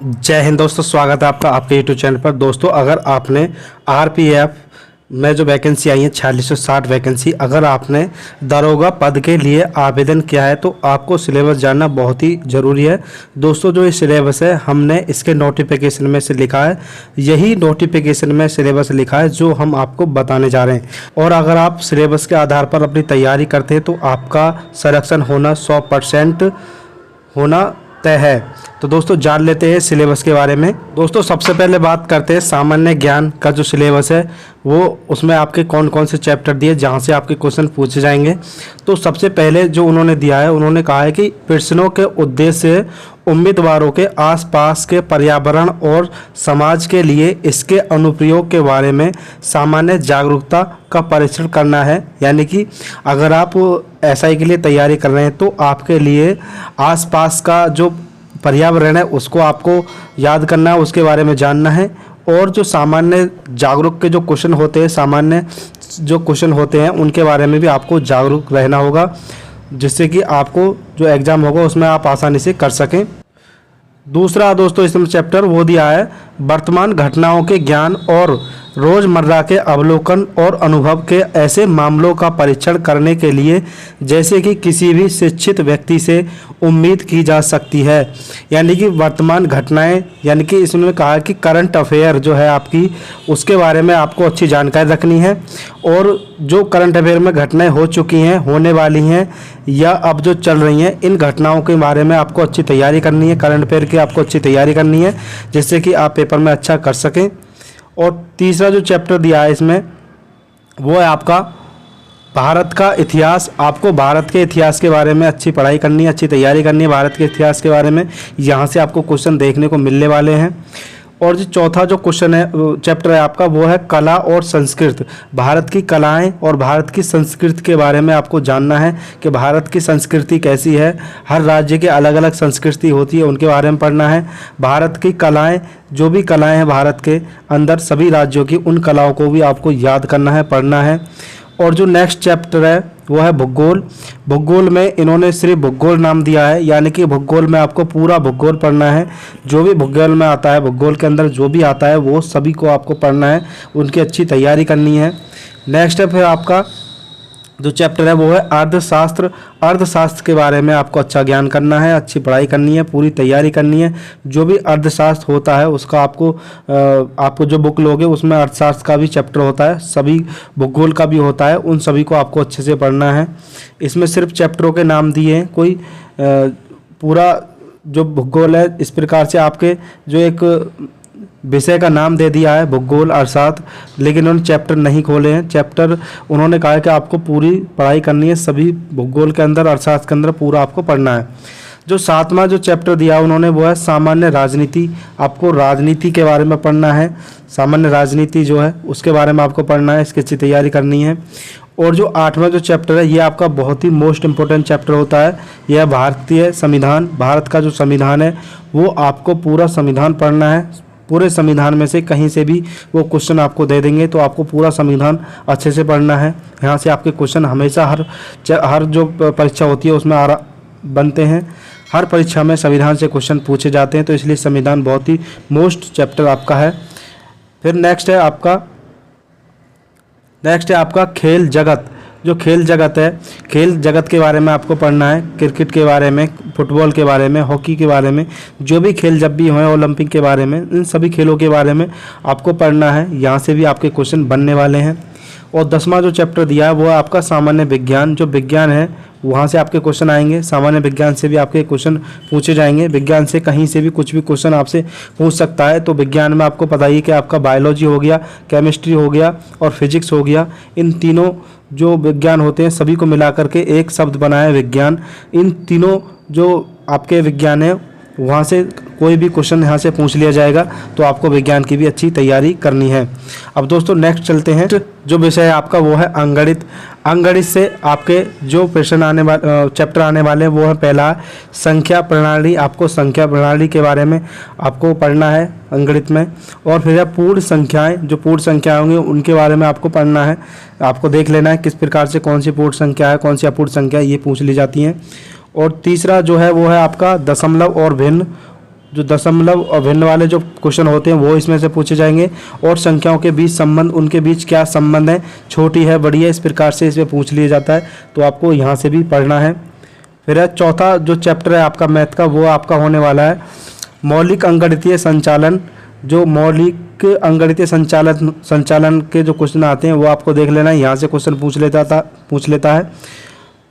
जय हिंद दोस्तों, स्वागत है आपका आपके यूट्यूब चैनल पर। दोस्तों, अगर आपने आरपीएफ में जो वैकेंसी आई है 4660 वैकेंसी, अगर आपने दरोगा पद के लिए आवेदन किया है तो आपको सिलेबस जानना बहुत ही ज़रूरी है। दोस्तों, जो ये सिलेबस है हमने इसके नोटिफिकेशन में से लिखा है, यही नोटिफिकेशन में सिलेबस लिखा है जो हम आपको बताने जा रहे हैं। और अगर आप सिलेबस के आधार पर अपनी तैयारी करते हैं तो आपका सिलेक्शन होना 100% होना तय है। तो दोस्तों, जान लेते हैं सिलेबस के बारे में। दोस्तों, सबसे पहले बात करते हैं सामान्य ज्ञान का जो सिलेबस है वो उसमें आपके कौन कौन से चैप्टर दिए जहां से आपके क्वेश्चन पूछे जाएंगे। तो सबसे पहले जो उन्होंने दिया है, उन्होंने कहा है कि प्रश्नों के उद्देश्य उम्मीदवारों के आसपास के पर्यावरण और समाज के लिए इसके अनुप्रयोग के बारे में सामान्य जागरूकता का परीक्षण करना है। यानी कि अगर आप एसआई के लिए तैयारी कर रहे हैं तो आपके लिए आसपास का जो पर्यावरण है उसको आपको याद करना है, उसके बारे में जानना है। और जो सामान्य जागरूक के जो क्वेश्चन होते हैं, सामान्य जो क्वेश्चन होते हैं उनके बारे में भी आपको जागरूक रहना होगा, जिससे कि आपको जो एग्ज़ाम होगा उसमें आप आसानी से कर सकें। दूसरा दोस्तों इसमें चैप्टर वो दिया है वर्तमान घटनाओं के ज्ञान और रोज़मर्रा के अवलोकन और अनुभव के ऐसे मामलों का परीक्षण करने के लिए जैसे कि किसी भी शिक्षित व्यक्ति से उम्मीद की जा सकती है। यानी कि वर्तमान घटनाएं, यानी कि इसमें कहा कि करंट अफेयर जो है आपकी, उसके बारे में आपको अच्छी जानकारी रखनी है। और जो करंट अफेयर में घटनाएं हो चुकी हैं, होने वाली हैं या अब जो चल रही हैं, इन घटनाओं के बारे में आपको अच्छी तैयारी करनी है। करंट अफेयर की आपको अच्छी तैयारी करनी है जिससे कि आप पेपर में अच्छा कर सकें। और तीसरा जो चैप्टर दिया है इसमें वो है आपका भारत का इतिहास। आपको भारत के इतिहास के बारे में अच्छी पढ़ाई करनी है, अच्छी तैयारी करनी है भारत के इतिहास के बारे में। यहाँ से आपको क्वेश्चन देखने को मिलने वाले हैं। और जो चौथा जो क्वेश्चन है चैप्टर है आपका वो है कला और संस्कृति। भारत की कलाएं और भारत की संस्कृति के बारे में आपको जानना है कि भारत की संस्कृति कैसी है। हर राज्य के अलग अलग संस्कृति होती है, उनके बारे में पढ़ना है। भारत की कलाएं, जो भी कलाएं हैं भारत के अंदर सभी राज्यों की, उन कलाओं को भी आपको याद करना है, पढ़ना है। और जो नेक्स्ट चैप्टर है वो है भूगोल। भूगोल में इन्होंने सिर्फ भूगोल नाम दिया है, यानी कि भूगोल में आपको पूरा भूगोल पढ़ना है। जो भी भूगोल में आता है, भूगोल के अंदर जो भी आता है वो सभी को आपको पढ़ना है, उनकी अच्छी तैयारी करनी है। नेक्स्ट है फिर आपका जो चैप्टर है वो है अर्थशास्त्र। अर्थशास्त्र के बारे में आपको अच्छा ज्ञान करना है, अच्छी पढ़ाई करनी है, पूरी तैयारी करनी है। जो भी अर्थशास्त्र होता है उसका आपको जो बुक लोगे उसमें अर्थशास्त्र का भी चैप्टर होता है, सभी भूगोल का भी होता है, उन सभी को आपको अच्छे से पढ़ना है। इसमें सिर्फ चैप्टरों के नाम दिए हैं, कोई पूरा जो भूगोल है इस प्रकार से आपके जो एक विषय का नाम दे दिया है भूगोल अर्थशास्त्र, लेकिन उन्होंने चैप्टर नहीं खोले हैं। चैप्टर उन्होंने कहा है कि आपको पूरी पढ़ाई करनी है, सभी भूगोल के अंदर, अर्थशास्त्र के अंदर पूरा आपको पढ़ना है। जो सातवां जो चैप्टर दिया उन्होंने वो है सामान्य राजनीति। आपको राजनीति के बारे में पढ़ना है, सामान्य राजनीति जो है उसके बारे में आपको पढ़ना है, इसकी अच्छी तैयारी करनी है। और जो आठवां जो चैप्टर है ये आपका बहुत ही मोस्ट इम्पोर्टेंट चैप्टर होता है, यह भारतीय संविधान। भारत का जो संविधान है वो आपको पूरा संविधान पढ़ना है। पूरे संविधान में से कहीं से भी वो क्वेश्चन आपको दे देंगे तो आपको पूरा संविधान अच्छे से पढ़ना है। यहाँ से आपके क्वेश्चन हमेशा हर जो परीक्षा होती है उसमें बनते हैं। हर परीक्षा में संविधान से क्वेश्चन पूछे जाते हैं, तो इसलिए संविधान बहुत ही मोस्ट चैप्टर आपका है। फिर नेक्स्ट है आपका खेल जगत। जो खेल जगत है, खेल जगत के बारे में आपको पढ़ना है। क्रिकेट के बारे में, फुटबॉल के बारे में, हॉकी के बारे में, जो भी खेल जब भी हुए, ओलंपिक के बारे में, इन सभी खेलों के बारे में आपको पढ़ना है। यहाँ से भी आपके क्वेश्चन बनने वाले हैं। और 10वां जो चैप्टर दिया है वो है आपका सामान्य विज्ञान। जो विज्ञान है वहाँ से आपके क्वेश्चन आएंगे, सामान्य विज्ञान से भी आपके क्वेश्चन पूछे जाएंगे। विज्ञान से कहीं से भी कुछ भी क्वेश्चन आपसे पूछ सकता है। तो विज्ञान में आपको पता ही कि आपका बायोलॉजी हो गया, केमिस्ट्री हो गया और फिजिक्स हो गया। इन तीनों जो विज्ञान होते हैं सभी को मिला करके एक शब्द बना है विज्ञान। इन तीनों जो आपके विज्ञान है वहाँ से कोई भी क्वेश्चन यहाँ से पूछ लिया जाएगा, तो आपको विज्ञान की भी अच्छी तैयारी करनी है। अब दोस्तों नेक्स्ट चलते हैं। जो विषय है आपका वो है अंगणित। अंगणित से आपके जो प्रश्न आने वाले, चैप्टर आने वाले हैं वो है पहला संख्या प्रणाली। आपको संख्या प्रणाली के बारे में आपको पढ़ना है अंगणित में। और फिर है पूर्ण संख्याएं। जो पूर्ण संख्याएं होंगी उनके बारे में आपको पढ़ना है। आपको देख लेना है किस प्रकार से कौन सी पूर्ण संख्या है, कौन सी अपूर्ण संख्या है, ये पूछ ली जाती हैं। और तीसरा जो है वो है आपका दशमलव और भिन्न। जो दशमलव और भिन्न वाले जो क्वेश्चन होते हैं वो इसमें से पूछे जाएंगे। और संख्याओं के बीच संबंध, उनके बीच क्या संबंध है, छोटी है बड़ी है, इस प्रकार से इसमें पूछ लिया जाता है, तो आपको यहाँ से भी पढ़ना है। फिर है चौथा जो चैप्टर है आपका मैथ का, वो आपका होने वाला है मौलिक अंकगणितीय संचालन। जो मौलिक अंकगणितीय संचालन के जो क्वेश्चन आते हैं वो आपको देख लेना है, यहाँ से क्वेश्चन पूछ लेता है।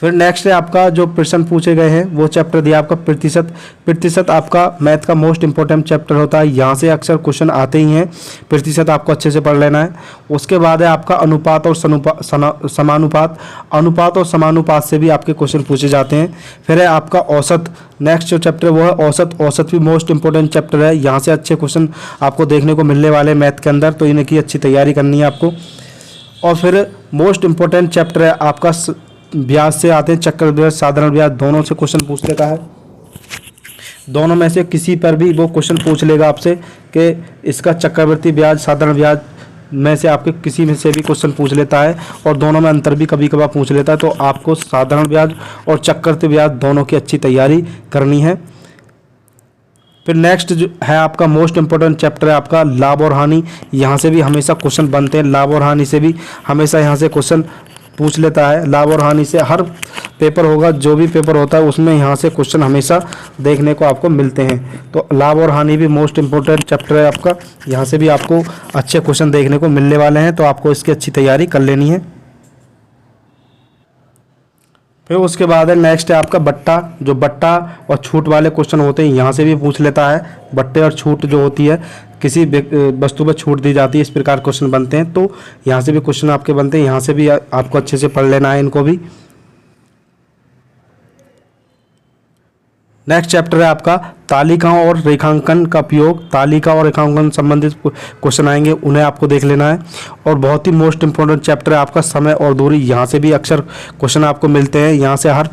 फिर नेक्स्ट है आपका जो प्रश्न पूछे गए हैं वो चैप्टर दिया आपका प्रतिशत आपका मैथ का मोस्ट इंपॉर्टेंट चैप्टर होता है, यहाँ से अक्सर क्वेश्चन आते ही हैं, प्रतिशत आपको अच्छे से पढ़ लेना है। उसके बाद है आपका अनुपात और समानुपात, अनुपात और समानुपात से भी आपके क्वेश्चन पूछे जाते हैं। फिर है आपका औसत, नेक्स्ट जो चैप्टर वो है औसत भी मोस्ट इंपॉर्टेंट चैप्टर है, यहाँ से अच्छे क्वेश्चन आपको देखने को मिलने वाले हैं मैथ के अंदर, तो इनकी अच्छी तैयारी करनी है आपको। और फिर मोस्ट इंपॉर्टेंट चैप्टर है आपका ब्याज से आते हैं, चक्रवृद्धि साधारण ब्याज, दोनों से क्वेश्चन पूछ लेता है। दोनों में से किसी पर भी वो क्वेश्चन पूछ लेगा आपसे कि इसका चक्रवृद्धि ब्याज साधारण ब्याज में से आपके किसी में से भी क्वेश्चन पूछ लेता है, और दोनों में अंतर भी कभी कभार पूछ लेता है। तो आपको साधारण ब्याज और चक्रवृद्धि ब्याज दोनों की अच्छी तैयारी करनी है। फिर नेक्स्ट जो है आपका मोस्ट इंपॉर्टेंट चैप्टर है आपका लाभ और हानि, यहाँ से भी हमेशा क्वेश्चन बनते हैं, लाभ और हानि से भी हमेशा यहाँ से क्वेश्चन पूछ लेता है। लाभ और हानि से हर पेपर होगा, जो भी पेपर होता है उसमें यहाँ से क्वेश्चन हमेशा देखने को आपको मिलते हैं। तो लाभ और हानि भी मोस्ट इंपॉर्टेंट चैप्टर है आपका, यहाँ से भी आपको अच्छे क्वेश्चन देखने को मिलने वाले हैं, तो आपको इसकी अच्छी तैयारी कर लेनी है। फिर उसके बाद है नेक्स्ट है आपका बट्टा, जो बट्टा और छूट वाले क्वेश्चन होते हैं यहाँ से भी पूछ लेता है। बट्टे और छूट जो होती है, किसी वस्तु पर छूट दी जाती है, इस प्रकार क्वेश्चन बनते हैं, तो यहाँ से भी क्वेश्चन आपके बनते हैं, यहाँ से भी आपको अच्छे से पढ़ लेना है इनको भी। नेक्स्ट चैप्टर है आपका तालिकाओं और रेखांकन का उपयोग, तालिका और रेखांकन संबंधित क्वेश्चन आएंगे, उन्हें आपको देख लेना है। और बहुत ही मोस्ट इंपॉर्टेंट चैप्टर है आपका समय और दूरी, यहाँ से भी अक्सर क्वेश्चन आपको मिलते हैं, यहाँ से हर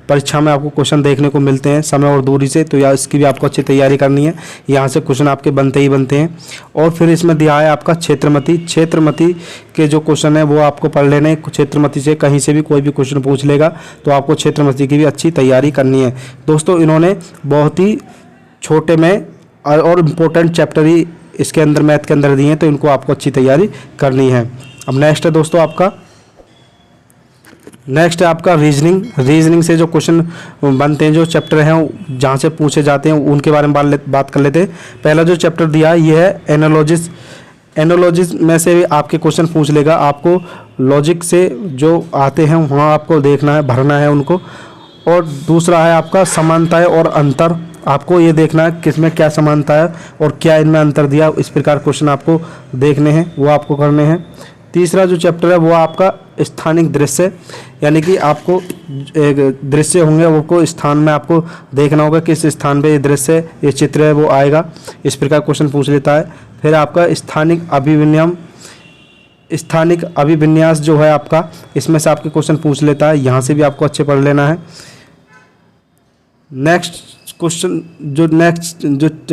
परीक्षा में आपको क्वेश्चन देखने को मिलते हैं समय और दूरी से, तो इसकी भी आपको अच्छी तैयारी करनी है, यहाँ से क्वेश्चन आपके बनते ही बनते हैं। और फिर इसमें दिया है आपका क्षेत्रमति के जो क्वेश्चन है वो आपको पढ़ लेने हैं। क्षेत्रमति से कहीं से भी कोई भी क्वेश्चन पूछ लेगा, तो आपको क्षेत्रमति की भी अच्छी तैयारी करनी है। दोस्तों इन्होंने बहुत ही छोटे में और इम्पोर्टेंट चैप्टर ही इसके अंदर मैथ के अंदर दिए हैं, तो इनको आपको अच्छी तैयारी करनी है। अब नेक्स्ट है दोस्तों आपका नेक्स्ट है आपका रीजनिंग से जो क्वेश्चन बनते हैं, जो चैप्टर हैं जहाँ से पूछे जाते हैं उनके बारे में बात कर लेते हैं। पहला जो चैप्टर दिया है ये है एनालॉजिस में से भी आपके क्वेश्चन पूछ लेगा, आपको लॉजिक से जो आते हैं वहाँ आपको देखना है, भरना है उनको। और दूसरा है आपका समानताएं और अंतर, आपको ये देखना है किसमें क्या समानता है और क्या इनमें अंतर दिया, इस प्रकार क्वेश्चन आपको देखने हैं, वो आपको करने हैं। तीसरा जो चैप्टर है वो आपका स्थानिक दृश्य, यानी कि आपको एक दृश्य होंगे, वो को स्थान में आपको देखना होगा किस स्थान पे ये दृश्य ये चित्र है वो आएगा, इस प्रकार क्वेश्चन पूछ लेता है। फिर आपका स्थानिक अभिविन्यास जो है आपका, इसमें से आपके क्वेश्चन पूछ लेता है, यहाँ से भी आपको अच्छे पढ़ लेना है। नेक्स्ट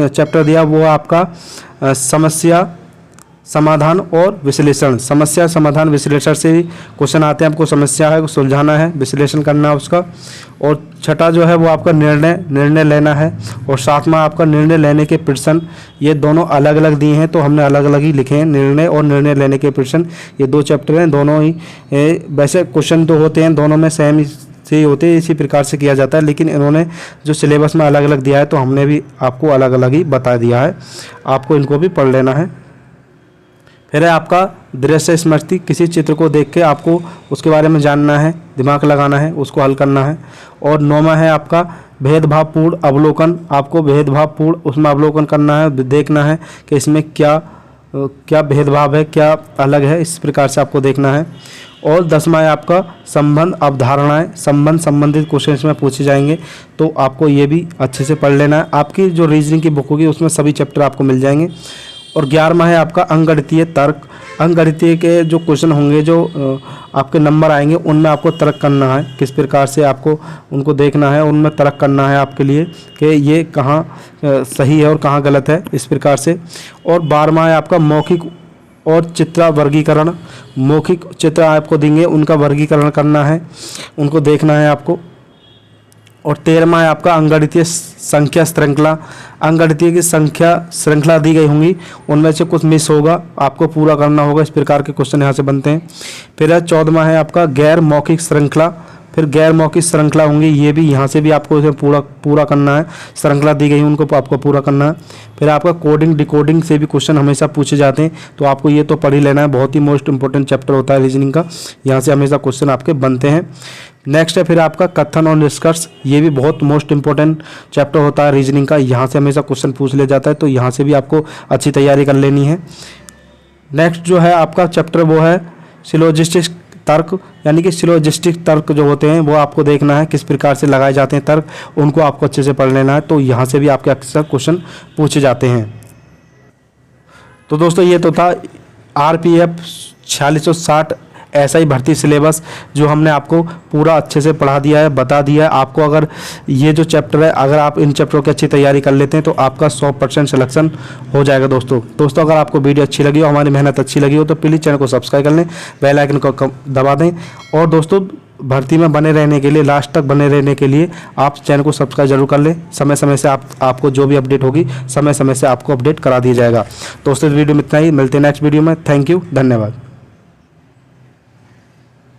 चैप्टर दिया वो आपका समस्या समाधान और विश्लेषण, समस्या समाधान विश्लेषण से भी क्वेश्चन आते हैं, आपको समस्या है सुलझाना है, विश्लेषण करना है उसका। और छठा जो है वो आपका निर्णय लेना है, और सातवां आपका निर्णय लेने के प्रश्न, ये दोनों अलग अलग दिए हैं तो हमने अलग अलग ही लिखे हैं, निर्णय और निर्णय लेने के प्रश्न, ये दो चैप्टर हैं, दोनों ही वैसे क्वेश्चन तो होते हैं दोनों में सेम ही से होते हैं, इसी प्रकार से किया जाता है, लेकिन इन्होंने जो सिलेबस में अलग अलग दिया है तो हमने भी आपको अलग अलग ही बता दिया है, आपको इनको भी पढ़ लेना है। फिर है आपका दृश्य स्मृति, किसी चित्र को देख के आपको उसके बारे में जानना है, दिमाग लगाना है, उसको हल करना है। और नौवां है आपका भेदभावपूर्ण अवलोकन, आपको भेदभावपूर्ण उसमें अवलोकन करना है, देखना है कि इसमें क्या भेदभाव है, क्या अलग है, इस प्रकार से आपको देखना है। और 10वां है आपका संबंध अवधारणाएं, संबंधित क्वेश्चन इसमें पूछे जाएंगे, तो आपको ये भी अच्छे से पढ़ लेना है। आपकी जो रीजनिंग की बुक होगी उसमें सभी चैप्टर आपको मिल जाएंगे। और 11वां है आपका अंकगणितीय तर्क, अंकगणितीय के जो क्वेश्चन होंगे, जो आपके नंबर आएंगे उनमें आपको तर्क करना है, किस प्रकार से आपको उनको देखना है, उनमें तर्क करना है आपके लिए कि ये कहाँ सही है और कहाँ गलत है, इस प्रकार से। और 12वां है आपका मौखिक और चित्र वर्गीकरण, मौखिक चित्र आपको देंगे उनका वर्गीकरण करना है, उनको देखना है आपको। और 13वां है आपका अंकगणितीय संख्या श्रृंखला। अंकगणितीय की संख्या श्रृंखला दी गई होंगी, उनमें से कुछ मिस होगा, आपको पूरा करना होगा। इस प्रकार के क्वेश्चन यहाँ से बनते हैं। फिर है 14वां है आपका गैर मौखिक श्रृंखला। फिर गैर मौखिक श्रृंखला होंगी, ये भी यहाँ से भी आपको इसे पूरा करना है। श्रृंखला दी गई उनको आपको पूरा करना है। फिर आपका कोडिंग डिकोडिंग से भी क्वेश्चन हमेशा पूछे जाते हैं, तो आपको ये तो पढ़ ही लेना है। बहुत ही मोस्ट इंपॉर्टेंट चैप्टर होता है रीजनिंग का, यहाँ से हमेशा क्वेश्चन आपके बनते हैं। नेक्स्ट है फिर आपका कथन और निष्कर्ष। ये भी बहुत मोस्ट इंपॉर्टेंट चैप्टर होता है रीजनिंग का, यहाँ से हमेशा क्वेश्चन पूछ लिया जाता है, तो यहाँ से भी आपको अच्छी तैयारी कर लेनी है। नेक्स्ट जो है आपका चैप्टर वो है सिलोजिस्टिक तर्क, यानी कि सिलोजिस्टिक तर्क जो होते हैं वो आपको देखना है, किस प्रकार से लगाए जाते हैं तर्क, उनको आपको अच्छे से पढ़ लेना है। तो यहाँ से भी आपके अक्सर क्वेश्चन पूछे जाते हैं। तो दोस्तों ये तो था RPF 4660 SI भर्ती सिलेबस, जो हमने आपको पूरा अच्छे से पढ़ा दिया है, बता दिया है आपको। अगर ये जो चैप्टर है, अगर आप इन चैप्टरों की अच्छी तैयारी कर लेते हैं तो आपका 100% सिलेक्शन हो जाएगा। दोस्तों अगर आपको वीडियो अच्छी लगी हो, हमारी मेहनत अच्छी लगी हो, तो प्लीज़ चैनल को सब्सक्राइब कर लें, बेल आइकन को दबा दें। और दोस्तों भर्ती में बने रहने के लिए, लास्ट तक बने रहने के लिए आप चैनल को सब्सक्राइब जरूर कर लें। समय समय से आपको जो भी अपडेट होगी, समय समय से आपको अपडेट करा दिया जाएगा। दोस्तों इस वीडियो में इतना ही, मिलते हैं नेक्स्ट वीडियो में। थैंक यू, धन्यवाद।